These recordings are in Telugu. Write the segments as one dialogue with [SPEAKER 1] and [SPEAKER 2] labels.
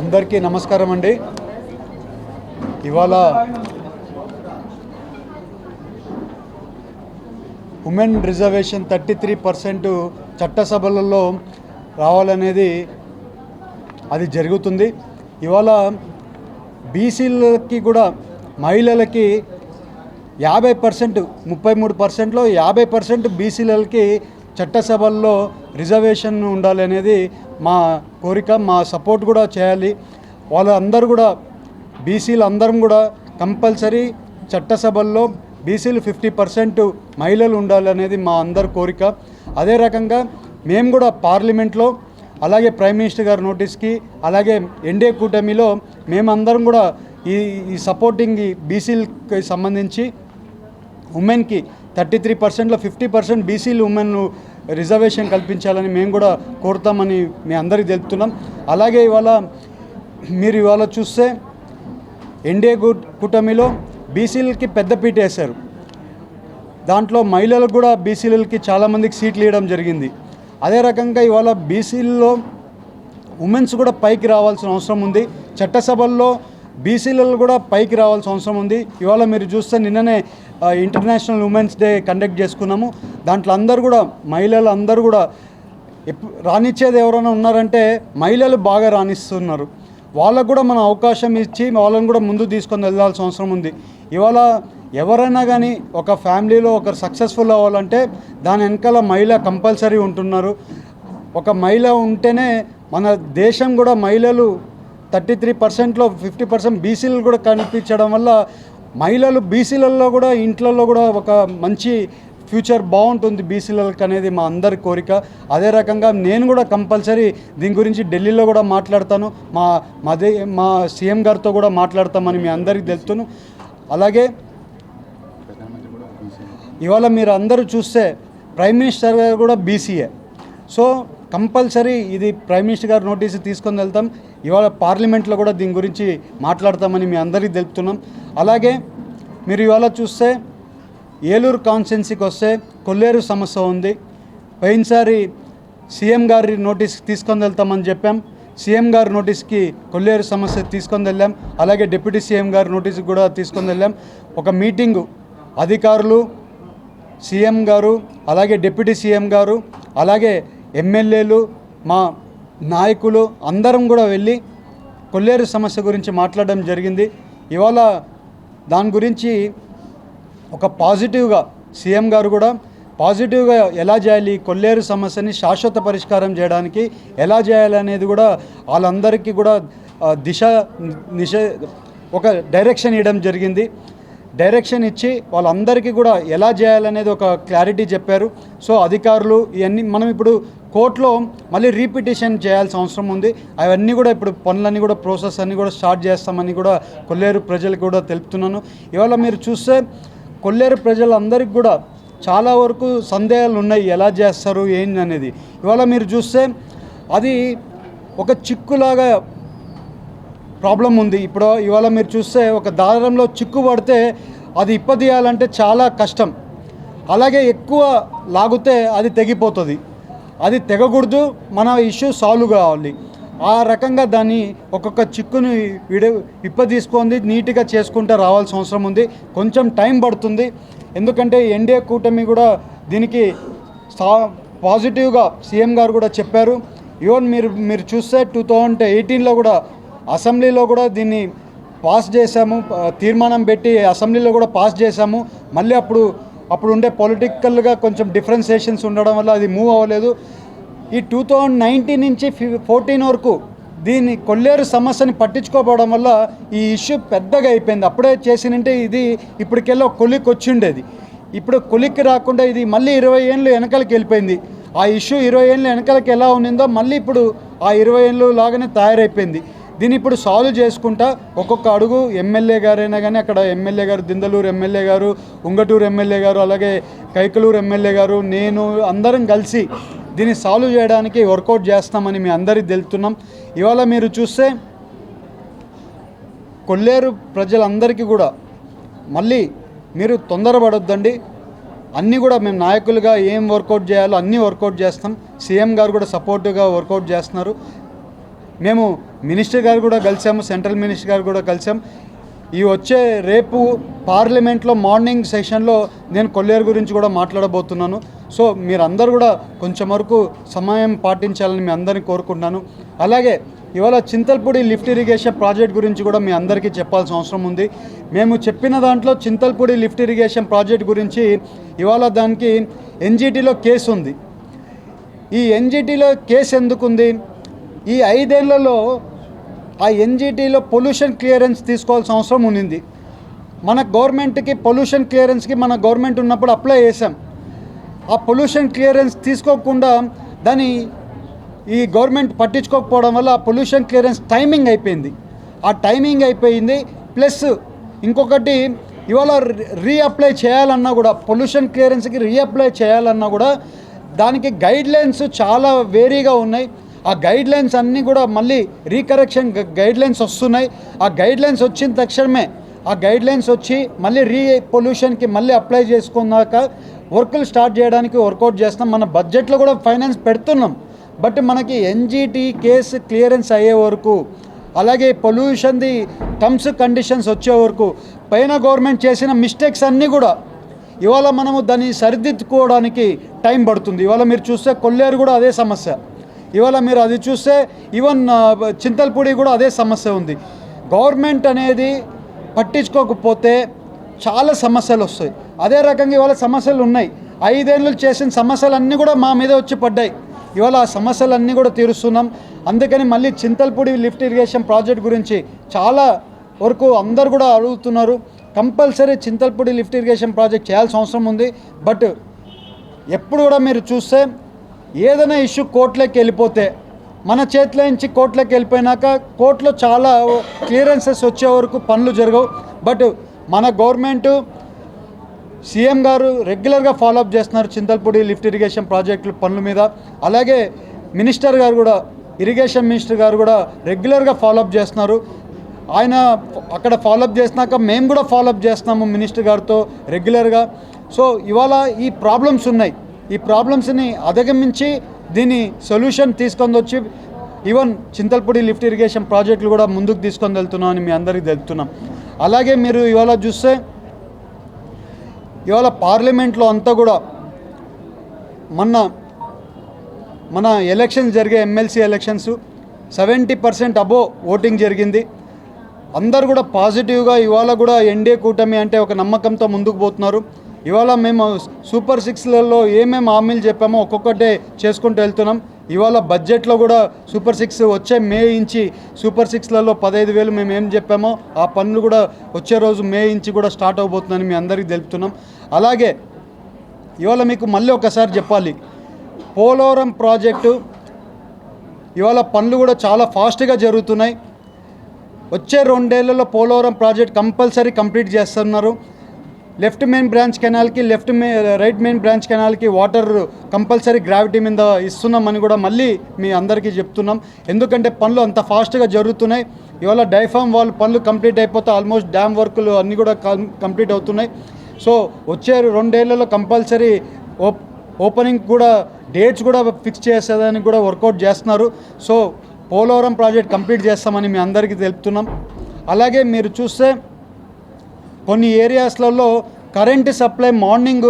[SPEAKER 1] అందరికీ నమస్కారం అండి. ఇవాళ ఉమెన్ రిజర్వేషన్ 33% చట్టసభలలో రావాలనేది అది జరుగుతుంది. ఇవాళ బీసీలకి కూడా మహిళలకి 50%, 33%లో 50% బీసీలకి చట్టసభల్లో రిజర్వేషన్ ఉండాలి అనేది మా కోరిక. మా సపోర్ట్ కూడా చేయాలి. వాళ్ళందరూ కూడా బీసీలు అందరం కూడా కంపల్సరీ చట్టసభల్లో బీసీలు 50% మహిళలు ఉండాలనేది మా అందరి కోరిక. అదే రకంగా మేము కూడా పార్లమెంట్లో, అలాగే ప్రైమ్ మినిస్టర్ గారి నోటీస్కి, అలాగే ఎన్డీఏ కూటమిలో మేమందరం కూడా ఈ సపోర్టింగ్ బీసీలకి సంబంధించి ఉమెన్కి 33%లో 50% బీసీలు ఉమెన్ రిజర్వేషన్ కల్పించాలని మేము కూడా కోరుతామని మీ అందరికీ తెలుపుతున్నాం. అలాగే మీరు ఇవాళ చూస్తే ఎన్డీఏ కూటమిలో బీసీలకి పెద్దపీట వేశారు. దాంట్లో మహిళలకు కూడా బీసీలకి చాలామందికి సీట్లు ఇవ్వడం జరిగింది. అదే రకంగా ఇవాళ బీసీల్లో ఉమెన్స్ కూడా పైకి రావాల్సిన అవసరం ఉంది. చట్టసభల్లో బీసీలలో కూడా పైకి రావాల్సిన అవసరం ఉంది. ఇవాళ మీరు చూస్తే నిన్ననే ఇంటర్నేషనల్ ఉమెన్స్ డే కండక్ట్ చేసుకున్నాము. దాంట్లో అందరూ కూడా మహిళలు అందరూ కూడా రాణించేది ఎవరైనా ఉన్నారంటే మహిళలు బాగా రాణిస్తున్నారు. వాళ్ళకు కూడా మనం అవకాశం ఇచ్చి వాళ్ళని కూడా ముందు తీసుకొని వెళ్ళాల్సిన అవసరం ఉంది. ఇవాళ ఎవరైనా కానీ ఒక ఫ్యామిలీలో ఒకరు సక్సెస్ఫుల్ అవ్వాలంటే దాని వెనకాల మహిళ కంపల్సరీ ఉంటున్నారు. ఒక మహిళ ఉంటేనే మన దేశం కూడా మహిళలు 33%లో 50% బీసీలు కూడా కనిపించడం వల్ల మహిళలు బీసీలలో కూడా ఇంట్లలో కూడా ఒక మంచి ఫ్యూచర్ బాగుంటుంది బీసీలకు అనేది మా అందరి కోరిక. అదే రకంగా నేను కూడా కంపల్సరీ దీని గురించి ఢిల్లీలో కూడా మాట్లాడతాను. మా సీఎం గారితో కూడా మాట్లాడతామని మీ అందరికీ తెలుపుతాను. అలాగే ఇవాళ మీరు అందరూ చూస్తే ప్రైమ్ మినిస్టర్ గారు కూడా బీసీఏ. సో కంపల్సరీ ఇది ప్రైమ్ మినిస్టర్ గారు నోటీసు తీసుకొని వెళ్తాం. ఇవాళ పార్లమెంట్లో కూడా దీని గురించి మాట్లాడతామని మీ అందరికీ తెలుపుతున్నాం. అలాగే మీరు ఇవాళ చూస్తే ఏలూరు కాన్స్టిట్యున్సీకి వస్తే కొల్లేరు సమస్య ఉంది. పోయినసారి సీఎం గారి నోటీస్ తీసుకొని వెళ్తామని చెప్పాం. సీఎం గారి నోటీస్కి కొల్లేరు సమస్య తీసుకొని వెళ్ళాం. అలాగే డిప్యూటీ సీఎం గారి నోటీస్కి కూడా తీసుకొని వెళ్ళాం. ఒక మీటింగు అధికారులు, సీఎం గారు, అలాగే డిప్యూటీ సీఎం గారు, అలాగే ఎమ్మెల్యేలు, మా నాయకులు అందరం కూడా వెళ్ళి కొల్లేరు సమస్య గురించి మాట్లాడడం జరిగింది. ఇవాళ దాని గురించి ఒక పాజిటివ్గా సీఎం గారు కూడా పాజిటివ్గా ఎలా చేయాలి, కొల్లేరు సమస్యని శాశ్వత పరిష్కారం చేయడానికి ఎలా చేయాలనేది కూడా వాళ్ళందరికీ కూడా ఒక డైరెక్షన్ ఇవ్వడం జరిగింది. డైరెక్షన్ ఇచ్చి వాళ్ళందరికీ కూడా ఎలా చేయాలనేది ఒక క్లారిటీ చెప్పారు. సో అధికారులు ఇవన్నీ మనం ఇప్పుడు కోర్టులో మళ్ళీ రీపిటిషన్ చేయాల్సిన అవసరం ఉంది. అవన్నీ కూడా ఇప్పుడు పనులన్నీ కూడా ప్రాసెస్ అన్నీ కూడా స్టార్ట్ చేస్తామని కూడా కొల్లేరు ప్రజలకు కూడా తెలుపుతున్నాను. ఇవాళ మీరు చూస్తే కొల్లేరు ప్రజలందరికీ కూడా చాలా వరకు సందేహాలు ఉన్నాయి, ఎలా చేస్తారు ఏంటి అనేది. ఇవాళ మీరు చూస్తే అది ఒక చిక్కులాగా ప్రాబ్లం ఉంది. ఇప్పుడు ఇవాళ మీరు చూస్తే ఒక దారంలో చిక్కు పడితే అది ఇప్పదీయాలంటే చాలా కష్టం. అలాగే ఎక్కువ లాగితే అది తెగిపోతుంది. అది తెగకూడదు, మన ఇష్యూ సాల్వ్ కావాలి. ఆ రకంగా దాన్ని ఒక్కొక్క చిక్కుని ఇప్పదీసుకొని నీట్గా చేసుకుంటూ రావాల్సిన అవసరం ఉంది. కొంచెం టైం పడుతుంది, ఎందుకంటే ఎన్డీఏ కూటమి కూడా దీనికి పాజిటివ్గా సీఎం గారు కూడా చెప్పారు. ఈవెన్ మీరు చూస్తే 2018లో కూడా అసెంబ్లీలో కూడా దీన్ని పాస్ చేశాము, తీర్మానం పెట్టి అసెంబ్లీలో కూడా పాస్ చేశాము. మళ్ళీ అప్పుడు ఉండే పొలిటికల్గా కొంచెం డిఫరెన్సియేషన్స్ ఉండడం వల్ల అది మూవ్ అవ్వలేదు. ఈ 2019 నుంచి 14 వరకు దీన్ని కొల్లేరు సమస్యని పట్టించుకోకపోవడం వల్ల ఈ ఇష్యూ పెద్దగా అయిపోయింది. అప్పుడే చేసినంటే ఇది ఇప్పటికెళ్ళి ఒక కొలిక్ వచ్చిండేది. ఇప్పుడు కొలిక్కి రాకుండా ఇది మళ్ళీ 20 ఏళ్ళు వెనకాలకి వెళ్ళిపోయింది. ఆ ఇష్యూ 20 ఏళ్ళు వెనకాలకి ఎలా ఉన్నిందో మళ్ళీ ఇప్పుడు ఆ 20 ఏళ్ళు లాగానే తయారైపోయింది. దీన్ని ఇప్పుడు సాల్వ్ చేసుకుంటా ఒక్కొక్క అడుగు ఎమ్మెల్యే గారైనా కానీ, అక్కడ ఎమ్మెల్యే గారు, దిందలూరు ఎమ్మెల్యే గారు, ఉంగటూరు ఎమ్మెల్యే గారు, అలాగే కైకలూరు ఎమ్మెల్యే గారు, నేను అందరం కలిసి దీన్ని సాల్వ్ చేయడానికి వర్కౌట్ చేస్తామని మీ అందరికీ తెలుపుతున్నాం. ఇవాళ మీరు చూస్తే కొల్లేరు ప్రజలందరికీ కూడా మళ్ళీ మీరు తొందరపడొద్దండి. అన్నీ కూడా మేము నాయకులుగా ఏం వర్కౌట్ చేయాలో అన్నీ వర్కౌట్ చేస్తాం. సీఎం గారు కూడా సపోర్టివ్గా వర్కౌట్ చేస్తున్నారు. మేము మినిస్టర్ గారు కూడా కలిసాము, సెంట్రల్ మినిస్టర్ గారు కూడా కలిసాం. ఈ వచ్చే రేపు పార్లమెంట్లో మార్నింగ్ సెషన్లో నేను కొల్లేరు గురించి కూడా మాట్లాడబోతున్నాను. సో మీరందరూ కూడా కొంచెం వరకు సమయం పాటించాలని మీ అందరినీ కోరుకుంటున్నాను. అలాగే ఇవాళ చింతల్పూడి లిఫ్ట్ ఇరిగేషన్ ప్రాజెక్ట్ గురించి కూడా మీ అందరికీ చెప్పాల్సిన అవసరం ఉంది. మేము చెప్పిన దాంట్లో చింతల్పూడి లిఫ్ట్ ఇరిగేషన్ ప్రాజెక్ట్ గురించి ఇవాళ దానికి ఎన్జిటిలో కేసు ఉంది. ఈ ఎన్జిటిలో కేసు ఎందుకుంది? ఈ 5 ఏళ్లలో ఆ ఎన్జిటిలో పొల్యూషన్ క్లియరెన్స్ తీసుకోవాల్సిన అవసరం ఉంది. మన గవర్నమెంట్కి పొల్యూషన్ క్లియరెన్స్కి మన గవర్నమెంట్ ఉన్నప్పుడు అప్లై చేసాం. ఆ పొల్యూషన్ క్లియరెన్స్ తీసుకోకుండా దాన్ని ఈ గవర్నమెంట్ పట్టించుకోకపోవడం వల్ల ఆ పొల్యూషన్ క్లియరెన్స్ టైమింగ్ అయిపోయింది. ఆ టైమింగ్ అయిపోయింది. ప్లస్ ఇంకొకటి ఇవాళ రీఅప్లై చేయాలన్నా కూడా, పొల్యూషన్ క్లియరెన్స్కి రీఅప్లై చేయాలన్నా కూడా దానికి గైడ్లైన్స్ చాలా వేరీగా ఉన్నాయి. ఆ గైడ్లైన్స్ అన్నీ కూడా మళ్ళీ రీకరెక్షన్ గైడ్లైన్స్ వస్తున్నాయి. ఆ గైడ్లైన్స్ వచ్చిన తక్షణమే ఆ గైడ్లైన్స్ వచ్చి మళ్ళీ పొల్యూషన్కి మళ్ళీ అప్లై చేసుకున్నాక వర్కులు స్టార్ట్ చేయడానికి వర్కౌట్ చేస్తాం. మన బడ్జెట్లో కూడా ఫైనాన్స్ పెడుతున్నాం. బట్ మనకి ఎన్జిటి కేసు క్లియరెన్స్ అయ్యే వరకు, అలాగే పొల్యూషన్ది టర్మ్స్ కండిషన్స్ వచ్చే వరకు, పైన గవర్నమెంట్ చేసిన మిస్టేక్స్ అన్నీ కూడా ఇవాళ మనము దాన్ని సరిదిద్దుకోవడానికి టైం పడుతుంది. ఇవాళ మీరు చూస్తే కొల్లేరు కూడా అదే సమస్య. ఇవాళ మీరు అది చూస్తే ఈవెన్ చింతల్పూడి కూడా అదే సమస్య ఉంది. గవర్నమెంట్ అనేది పట్టించుకోకపోతే చాలా సమస్యలు వస్తాయి. అదే రకంగా ఇవాళ సమస్యలు ఉన్నాయి. 5 ఏళ్ళు చేసిన సమస్యలన్నీ కూడా మా మీద వచ్చి పడ్డాయి. ఇవాళ ఆ సమస్యలన్నీ కూడా తీరుస్తున్నాం. అందుకని మళ్ళీ చింతల్పూడి లిఫ్ట్ ఇరిగేషన్ ప్రాజెక్ట్ గురించి చాలా వరకు అందరు కూడా అడుగుతున్నారు. Compulsory Chintalapudi lift irrigation project చేయాల్సిన అవసరం ఉంది. బట్ ఎప్పుడు కూడా మీరు చూస్తే ఏదైనా ఇష్యూ కోర్టులోకి వెళ్ళిపోతే, మన చేతిలో నుంచి కోర్టులోకి వెళ్ళిపోయినాక కోర్టులో చాలా క్లియరెన్సెస్ వచ్చే వరకు పనులు జరగవు. బట్ మన గవర్నమెంటు సీఎం గారు రెగ్యులర్గా ఫాలోఅప్ చేస్తున్నారు చింతల్పూడి లిఫ్ట్ ఇరిగేషన్ ప్రాజెక్టుల పనుల మీద. అలాగే మినిస్టర్ గారు కూడా, ఇరిగేషన్ మినిస్టర్ గారు కూడా రెగ్యులర్గా ఫాలోఅప్ చేస్తున్నారు. ఆయన అక్కడ ఫాలోఅప్ చేసినాక మేము కూడా ఫాలోఅప్ చేస్తున్నాము మినిస్టర్ గారితో రెగ్యులర్గా. సో ఇవాళ ఈ ప్రాబ్లమ్స్ ఉన్నాయి, ఈ ప్రాబ్లమ్స్ని అధిగమించి దీని సొల్యూషన్ తీసుకొని వచ్చి ఈవెన్ చింతల్పూడి లిఫ్ట్ ఇరిగేషన్ ప్రాజెక్టులు కూడా ముందుకు తీసుకొని వెళ్తున్నామని మీ అందరికీ తెలుపుతున్నాం. అలాగే మీరు ఇవాళ చూస్తే ఇవాళ పార్లమెంట్లో అంతా కూడా మన ఎలక్షన్స్ జరిగే ఎమ్మెల్సీ ఎలక్షన్స్ 70% అబోవ్ ఓటింగ్ జరిగింది. అందరు కూడా పాజిటివ్గా ఇవాళ కూడా ఎన్డీఏ కూటమి అంటే ఒక నమ్మకంతో ముందుకు పోతున్నారు. ఇవాళ మేము సూపర్ 6లలో ఏమేమి హామీలు చెప్పామో ఒక్కొక్కటే చేసుకుంటూ వెళ్తున్నాం. ఇవాళ బడ్జెట్లో కూడా సూపర్ 6 వచ్చే మే ఇంచి సూపర్ 6లలో 15,000 మేము ఏం చెప్పామో ఆ పనులు కూడా వచ్చే రోజు మే ఇంచి కూడా స్టార్ట్ అవబోతుందని మీ అందరికీ తెలుపుతున్నాం. అలాగే ఇవాళ మీకు మళ్ళీ ఒకసారి చెప్పాలి, పోలవరం ప్రాజెక్టు ఇవాళ పనులు కూడా చాలా ఫాస్ట్గా జరుగుతున్నాయి. వచ్చే 2 ఏళ్లలో పోలవరం ప్రాజెక్ట్ కంపల్సరీ కంప్లీట్ చేస్తున్నారు. లెఫ్ట్ మెయిన్ బ్రాంచ్ కెనాల్కి రైట్ మెయిన్ బ్రాంచ్ కెనాల్కి వాటర్ కంపల్సరీ గ్రావిటీ మీద ఇస్తున్నామని కూడా మళ్ళీ మీ అందరికీ చెప్తున్నాం. ఎందుకంటే పనులు అంత ఫాస్ట్గా జరుగుతున్నాయి. ఇవాళ డైఫామ్ వాల్ పనులు కంప్లీట్ అయిపోతే ఆల్మోస్ట్ డ్యామ్ వర్కులు అన్నీ కూడా కంప్లీట్ అవుతున్నాయి. సో వచ్చే 2 ఏళ్లలో కంపల్సరీ ఓపెనింగ్ కూడా డేట్స్ కూడా ఫిక్స్ చేసేదానికి కూడా వర్కౌట్ చేస్తున్నారు. సో పోలవరం ప్రాజెక్ట్ కంప్లీట్ చేస్తామని మీ అందరికీ తెలుపుతున్నాం. అలాగే మీరు చూస్తే కొన్ని ఏరియాస్లలో కరెంటు సప్లై మార్నింగ్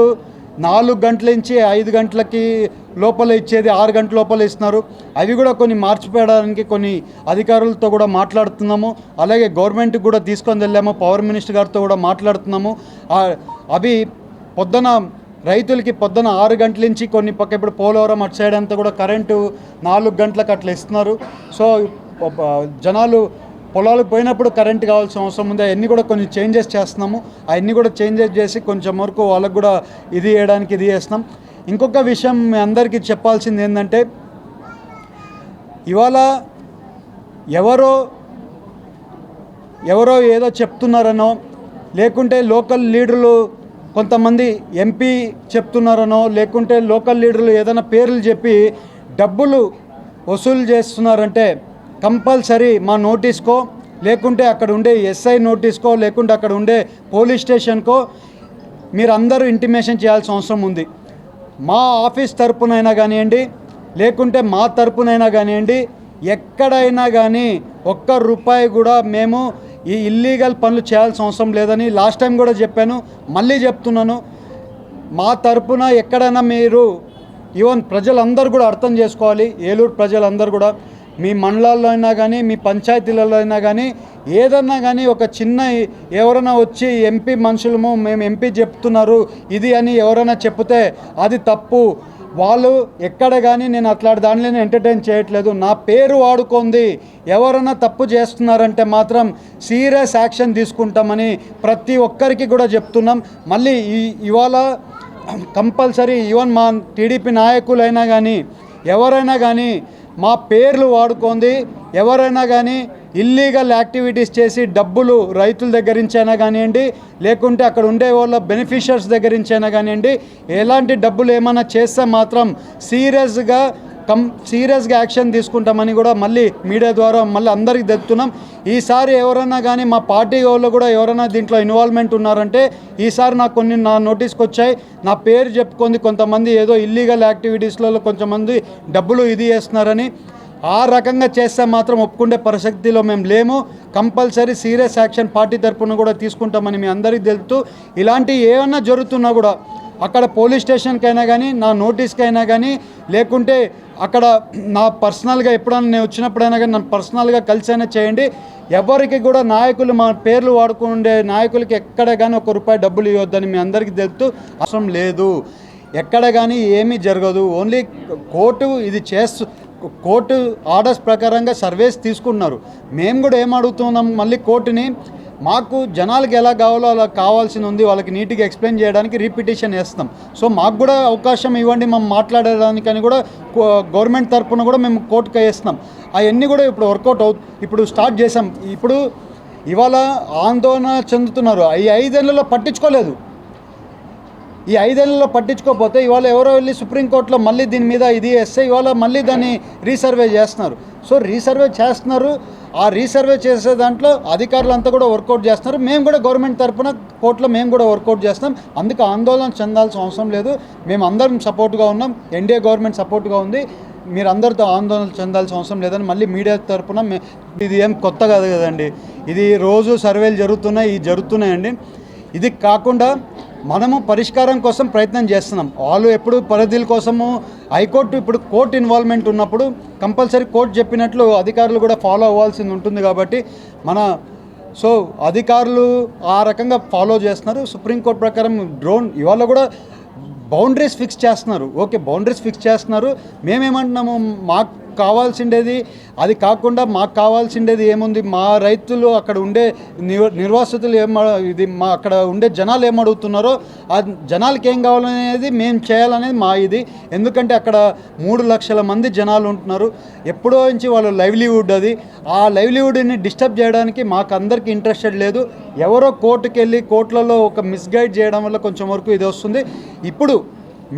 [SPEAKER 1] 4 గంటల నుంచి 5 గంటలకి లోపల ఇచ్చేది 6 గంటల లోపల ఇస్తున్నారు. అవి కూడా కొన్ని మార్చిపోయడానికి కొన్ని అధికారులతో కూడా మాట్లాడుతున్నాము. అలాగే గవర్నమెంట్కి కూడా తీసుకొని వెళ్ళాము, పవర్ మినిస్టర్ గారితో కూడా మాట్లాడుతున్నాము. అవి పొద్దున రైతులకి పొద్దున 6 గంటల నుంచి కొన్ని పక్క ఇప్పుడు పోలవరం అటు సైడ్ అంతా కూడా కరెంటు 4 గంటలకు అట్లా ఇస్తున్నారు. సో జనాలు పొలాలకు పోయినప్పుడు కరెంట్ కావాల్సిన అవసరం ఉంది. అవన్నీ కూడా కొన్ని చేంజెస్ చేస్తున్నాము. అవన్నీ కూడా చేంజెస్ చేసి కొంచెం వరకు వాళ్ళకు కూడా ఇది చేస్తున్నాం. ఇంకొక విషయం మీ అందరికీ చెప్పాల్సింది ఏంటంటే, ఇవాళ ఎవరో ఏదో చెప్తున్నారనో, లేకుంటే లోకల్ లీడర్లు కొంతమంది ఎంపీ చెప్తున్నారనో, లేకుంటే లోకల్ లీడర్లు ఏదైనా పేర్లు చెప్పి డబ్బులు వసూలు చేస్తున్నారంటే కంపల్సరీ మా నోటీస్కో, లేకుంటే అక్కడ ఉండే ఎస్ఐ నోటీస్కో, లేకుంటే అక్కడ ఉండే పోలీస్ స్టేషన్కో మీరందరూ ఇంటిమేషన్ చేయాల్సిన అవసరం ఉంది. మా ఆఫీస్ తరపునైనా కానివ్వండి, లేకుంటే మా తరపునైనా కానివ్వండి, ఎక్కడైనా కానీ ₹1 కూడా మేము ఈ ఇల్లీగల్ పనులు చేయాల్సిన అవసరం లేదని లాస్ట్ టైం కూడా చెప్పాను, మళ్ళీ చెప్తున్నాను. మా తరపున ఎక్కడైనా మీరు ఈవెన్ ప్రజలందరూ కూడా అర్థం చేసుకోవాలి, ఏలూరు ప్రజలందరూ కూడా మీ మండలాల్లో అయినా కానీ మీ పంచాయతీలలో అయినా కానీ ఏదన్నా కానీ ఒక చిన్న ఎవరైనా వచ్చి ఎంపీ మనుషులము మేము ఎంపీ చెప్తున్నారు ఇది అని ఎవరైనా చెప్తే అది తప్పు. వాళ్ళు ఎక్కడ కానీ నేను అట్లాంటి దానిలో ఎంటర్టైన్ చేయట్లేదు. నా పేరు వాడుకుంది ఎవరైనా తప్పు చేస్తున్నారంటే మాత్రం సీరియస్ యాక్షన్ తీసుకుంటామని ప్రతి ఒక్కరికి కూడా చెప్తున్నాం. మళ్ళీ ఇవాళ కంపల్సరీ ఈవెన్ మా టీడీపీ నాయకులైనా కానీ ఎవరైనా కానీ మా పేర్లు వాడుకుంది ఎవరైనా కానీ ఇల్లీగల్ యాక్టివిటీస్ చేసి డబ్బులు రైతుల దగ్గర నుంచైనా కానివ్వండి, లేకుంటే అక్కడ ఉండే వాళ్ళ బెనిఫిషియర్స్ దగ్గర నుంచైనా కానివ్వండి, ఎలాంటి డబ్బులు ఏమైనా చేస్తే మాత్రం సీరియస్గా యాక్షన్ తీసుకుంటామని కూడా మళ్ళీ మీడియా ద్వారా మళ్ళీ అందరికీ తెలుపుతున్నాం. ఈసారి ఎవరైనా కానీ మా పార్టీ వాళ్ళు కూడా ఎవరైనా దీంట్లో ఇన్వాల్వ్మెంట్ ఉన్నారంటే ఈసారి నా నోటీస్కి వచ్చాయి, నా పేరు చెప్పుకుంది కొంతమంది ఏదో ఇల్లీగల్ యాక్టివిటీస్లలో కొంతమంది డబ్బులు ఇది చేస్తున్నారని. ఆ రకంగా చేస్తే మాత్రం ఒప్పుకునే పరిస్థితిలో మేము లేము. కంపల్సరీ సీరియస్ యాక్షన్ పార్టీ తరఫున కూడా తీసుకుంటామని మీ అందరికీ తెలుపుతూ, ఇలాంటి ఏమన్నా జరుగుతున్నా కూడా అక్కడ పోలీస్ స్టేషన్కైనా కానీ నా నోటీస్కైనా కానీ, లేకుంటే అక్కడ నా పర్సనల్గా ఎప్పుడైనా నేను వచ్చినప్పుడైనా కానీ నన్ను పర్సనల్గా కలిసైనా చేయండి. ఎవరికి కూడా నాయకులు మా పేర్లు వాడుకుండే నాయకులకి ఎక్కడ కానీ ₹1 డబ్బులు ఇవ్వద్దని మీ అందరికీ తెలుపుతూ, అవసరం లేదు, ఎక్కడ కానీ ఏమీ జరగదు. ఓన్లీ కోర్టు ఆర్డర్స్ ప్రకారంగా సర్వేస్ తీసుకున్నారు. మేము కూడా ఏం అడుగుతున్నాం మళ్ళీ కోర్టుని, మాకు జనాలకు ఎలా కావాలో అలా కావాల్సింది ఉంది, వాళ్ళకి నీట్గా ఎక్స్ప్లెయిన్ చేయడానికి రీపిటిషన్ వేస్తాం. సో మాకు కూడా అవకాశం ఇవ్వండి మేము మాట్లాడడానికని కూడా గవర్నమెంట్ తరఫున కూడా మేము కోర్టుకు వేస్తున్నాం. అవన్నీ కూడా ఇప్పుడు వర్కౌట్ ఇప్పుడు స్టార్ట్ చేసాం. ఇప్పుడు ఇవాళ ఆందోళన చెందుతున్నారు, ఈ 5 ఏళ్లలో పట్టించుకోలేదు. ఈ 5 ఏళ్లలో పట్టించుకోకపోతే ఇవాళ ఎవరో వెళ్ళి సుప్రీంకోర్టులో మళ్ళీ దీని మీద ఇది వేస్తే ఇవాళ మళ్ళీ దాన్ని రీసర్వే చేస్తున్నారు. సో రీసర్వే చేస్తున్నారు. ఆ రీసర్వే చేసే దాంట్లో అధికారులంతా కూడా వర్కౌట్ చేస్తున్నారు. మేము కూడా గవర్నమెంట్ తరఫున కోర్టులో మేము కూడా వర్కౌట్ చేస్తాం. అందుకు ఆందోళన చెందాల్సిన అవసరం లేదు. మేము అందరం సపోర్ట్గా ఉన్నాం. ఎన్డీఏ గవర్నమెంట్ సపోర్ట్గా ఉంది. మీరు అందరితో ఆందోళన చెందాల్సిన అవసరం లేదని మళ్ళీ మీడియా తరఫున ఇది ఏం కొత్త కాదు కదండి. ఇది రోజు సర్వేలు జరుగుతున్నాయండి. ఇది కాకుండా మనము పరిష్కారం కోసం ప్రయత్నం చేస్తున్నాం. వాళ్ళు ఎప్పుడు పరిధుల కోసము హైకోర్టు ఇప్పుడు కోర్టు ఇన్వాల్వ్మెంట్ ఉన్నప్పుడు కంపల్సరీ కోర్టు చెప్పినట్లు అధికారులు కూడా ఫాలో అవ్వాల్సింది ఉంటుంది. కాబట్టి అధికారులు ఆ రకంగా ఫాలో చేస్తున్నారు. సుప్రీంకోర్టు ప్రకారం డ్రోన్ ఇవాళ కూడా బౌండరీస్ ఫిక్స్ చేస్తున్నారు. ఓకే, బౌండరీస్ ఫిక్స్ చేస్తున్నారు. మేమేమంటున్నాము, మాకు కావాల్సిండేది అది కాకుండా మాకు కావాల్సిండేది ఏముంది, మా రైతులు అక్కడ ఉండే నిర్వాసితులు అక్కడ ఉండే జనాలు ఏమడుగుతున్నారో ఆ జనాలకి ఏం కావాలనేది మేము చేయాలనేది మా ఇది. ఎందుకంటే అక్కడ 3 లక్షల మంది జనాలు ఉంటున్నారు. ఎప్పుడో నుంచి వాళ్ళ లైవ్లీవుడ్ అది. ఆ లైవ్లీవుడ్ని డిస్టర్బ్ చేయడానికి మాకు అందరికీ ఇంట్రెస్టెడ్ లేదు. ఎవరో కోర్టుకు వెళ్ళి కోర్టులలో ఒక మిస్గైడ్ చేయడం వల్ల కొంచెం వరకు ఇది వస్తుంది. ఇప్పుడు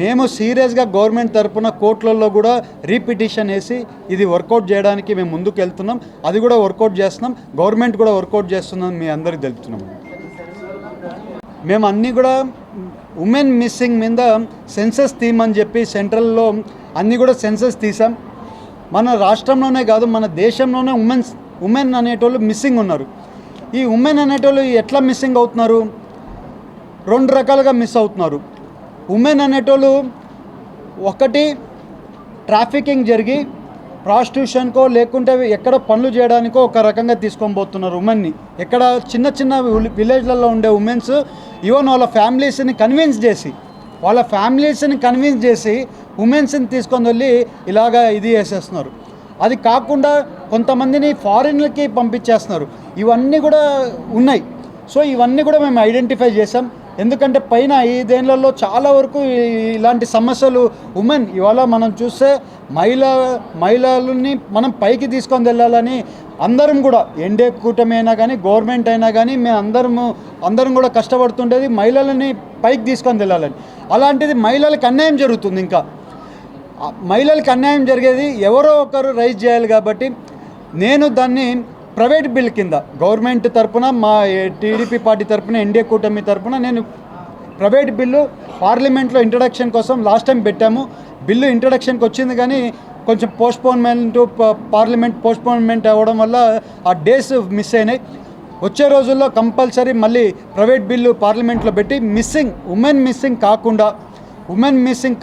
[SPEAKER 1] మేము సీరియస్గా గవర్నమెంట్ తరఫున కోర్టులలో కూడా రీపిటిషన్ వేసి ఇది వర్కౌట్ చేయడానికి మేము ముందుకు వెళ్తున్నాం. అది కూడా వర్కౌట్ చేస్తున్నాం. గవర్నమెంట్ కూడా వర్కౌట్ చేస్తుందని మీ అందరికీ తెలుపుతున్నాం. మేము అన్నీ కూడా ఉమెన్ మిస్సింగ్ మీద సెన్సస్ తీయమని చెప్పి సెంట్రల్లో అన్నీ కూడా సెన్సస్ తీసాం. మన రాష్ట్రంలోనే కాదు, మన దేశంలోనే ఉమెన్ అనేటోళ్ళు మిస్సింగ్ ఉన్నారు. ఈ ఉమెన్ అనేటోళ్ళు ఎట్లా మిస్సింగ్ అవుతున్నారు? 2 రకాలుగా మిస్ అవుతున్నారు. ఉమెన్ అనేటోళ్ళు ఒకటి ట్రాఫికింగ్ జరిగి ప్రాస్టిట్యూషన్కో లేకుంటే ఎక్కడ పనులు చేయడానికో ఒక రకంగా తీసుకొని పోతున్నారు ఉమెన్ని. ఎక్కడ చిన్న విలేజ్లలో ఉండే ఉమెన్స్ ఈవెన్ వాళ్ళ ఫ్యామిలీస్ని కన్విన్స్ చేసి ఉమెన్స్ని తీసుకొని వెళ్ళి ఇలాగా ఇది వేసేస్తున్నారు. అది కాకుండా కొంతమందిని ఫారిన్లకి పంపించేస్తున్నారు. ఇవన్నీ కూడా ఉన్నాయి. సో ఇవన్నీ కూడా మేము ఐడెంటిఫై చేసాం. ఎందుకంటే పైన 5 ఏళ్లలో చాలా వరకు ఇలాంటి సమస్యలు ఉమెన్ ఇవాళ మనం చూస్తే మహిళలని మనం పైకి తీసుకొని వెళ్ళాలని అందరం కూడా ఎన్డీఏ కూటమి అయినా కానీ గవర్నమెంట్ అయినా కానీ మేము అందరం కూడా కష్టపడుతుండేది మహిళలని పైకి తీసుకొని వెళ్ళాలని. అలాంటిది మహిళలకు అన్యాయం జరుగుతుంది. ఇంకా మహిళలకు అన్యాయం జరిగేది ఎవరో ఒకరు రైజ్ చేయాలి. కాబట్టి నేను దాన్ని ప్రైవేట్ బిల్ కింద గవర్నమెంట్ తరఫున మా టీడీపీ పార్టీ తరఫున ఎన్డీఏ కూటమి తరఫున నేను ప్రైవేట్ బిల్లు పార్లమెంట్లో ఇంట్రడక్షన్ కోసం లాస్ట్ టైం పెట్టాము. బిల్లు ఇంట్రడక్షన్కి వచ్చింది కానీ కొంచెం పార్లమెంట్ పోస్ట్పోన్మెంట్ అవ్వడం వల్ల ఆ డేస్ మిస్ అయినాయి. వచ్చే రోజుల్లో కంపల్సరీ మళ్ళీ ప్రైవేట్ బిల్లు పార్లమెంట్లో పెట్టి ఉమెన్ మిస్సింగ్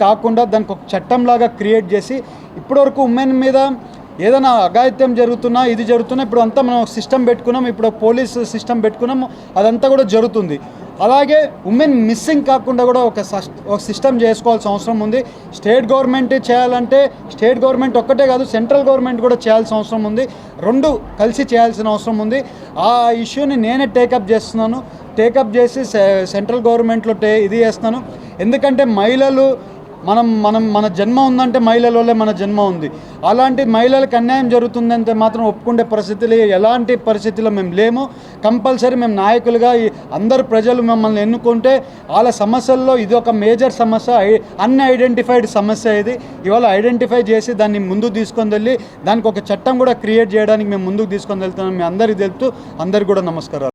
[SPEAKER 1] కాకుండా దానికి ఒక చట్టంలాగా క్రియేట్ చేసి ఇప్పటివరకు ఉమెన్ మీద ఏదైనా అఘాయిత్యం జరుగుతున్నా ఇప్పుడు అంతా మనం సిస్టమ్ పెట్టుకున్నాం. ఇప్పుడు పోలీస్ సిస్టమ్ పెట్టుకున్నాము. అదంతా కూడా జరుగుతుంది. అలాగే ఉమెన్ మిస్సింగ్ కాకుండా కూడా ఒక సిస్టమ్ చేసుకోవాల్సిన అవసరం ఉంది. స్టేట్ గవర్నమెంట్ చేయాలంటే స్టేట్ గవర్నమెంట్ ఒక్కటే కాదు, సెంట్రల్ గవర్నమెంట్ కూడా చేయాల్సిన అవసరం ఉంది. 2 కలిసి చేయాల్సిన అవసరం ఉంది. ఆ ఇష్యూని నేనే టేకప్ చేసి సెంట్రల్ గవర్నమెంట్లో ఇది చేస్తున్నాను. ఎందుకంటే మహిళలు మన జన్మ ఉందంటే మహిళల వల్లే మన జన్మ ఉంది. అలాంటి మహిళలకు అన్యాయం జరుగుతుందంటే మాత్రం ఒప్పుకునే పరిస్థితులు ఎలాంటి పరిస్థితుల్లో మేము లేము. కంపల్సరీ మేము నాయకులుగా అందరు ప్రజలు మమ్మల్ని ఎన్నుకుంటే వాళ్ళ సమస్యల్లో ఇది ఒక మేజర్ సమస్య, అన్ఐడెంటిఫైడ్ సమస్య. ఇది ఇవాళ ఐడెంటిఫై చేసి దాన్ని ముందుకు తీసుకొని వెళ్ళి దానికి ఒక చట్టం కూడా క్రియేట్ చేయడానికి మేము ముందుకు తీసుకొని వెళ్తున్నాం. మీ అందరికీ తెలుపుతూ అందరికీ కూడా నమస్కారాలు.